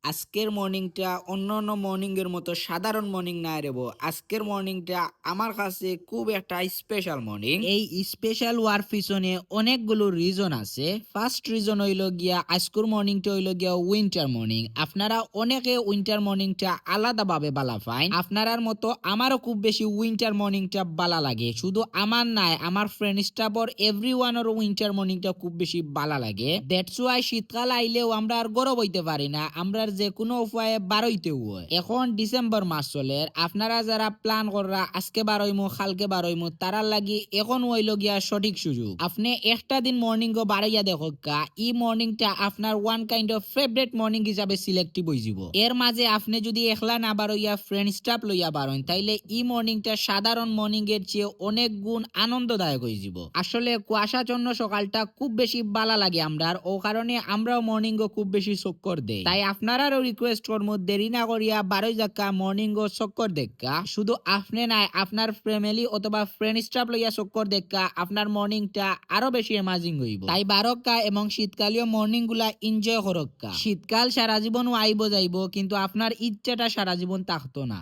আজকের মর্নিংটা অন্যান্য মর্নিং এর মতো সাধারণ মর্নিং না রেবো। আজকের মর্নিংটা আমার কাছে খুব একটা স্পেশাল মর্নিং। এই স্পেশাল ওয়ার পিছনে অনেকগুলো রিজন আছে। ফার্স্ট রিজন হইল গিয়া আজকের মর্নিংটা হইল গিয়া উইন্টার মর্নিং। আপনারা অনেকে উইন্টার মর্নিংটা আলাদাভাবে বালা পাইন। আপনারার মতো আমারও খুব বেশি উইন্টার মর্নিংটা বালা লাগে। শুধু আমার নাই, আমার ফ্রেন্ড স্টাফর এভরিওয়ানেরও উইন্টার মর্নিংটা খুব বেশি বালা লাগে। দ্যাটস ওয়াই শীতকাল আইলেও আমরা আর গরম হইতে পারি না, আমরা যে কোনো উপায়ে বারইতে হয়। এখন ডিসেম্বর মাস চলে, আপনারা যারা প্ল্যান কররা আজকে বারইমু কালকে বারইমু তারার লাগি এখন হইল গিয়া সঠিক সুযোগ। আপনি একটা দিন মর্নিং বাড়াইয়া দেখো কা ই মর্নিংটা আপনার one kind of favourite morning হিসাবে সিলেক্টিভ হয়ে যাব। এর মাঝে আপনি যদি একলা না বারইয়া ফ্রেন্ড স্টাফ লইয়া বারইন তাইলে ই মর্নিংটা সাধারণ মর্নিং এর চেয়ে অনেক গুণ আনন্দদায়ক হয়ে যাব। আসলে কুয়াশাচ্ছন্ন সকালটা খুব বেশি ভালো লাগে আমরার, ও কারণে আমরাও মর্নিং খুব বেশি চক্কর দেই। তাই আপনারাও রিকোয়েস্ট করবো দেরি না করিয়া বারোই যাক্কা মর্নিং চক্কর দেখা। শুধু আপনি নাই, আপনার ফ্যামিলি অথবা ফ্রেন্ড স্টাফ লইয়া চক্কর দেখা আপনার মর্নিংটা আরো বেশি এমাজিং হইব। তাই বারক্কা এবং শীতকালীয় মর্নিং গুলা এনজয় করক্কা। শীতকাল সারা জীবন আইব যাইব, কিন্তু আপনার ইচ্ছাটা সারা জীবন থাকতো না।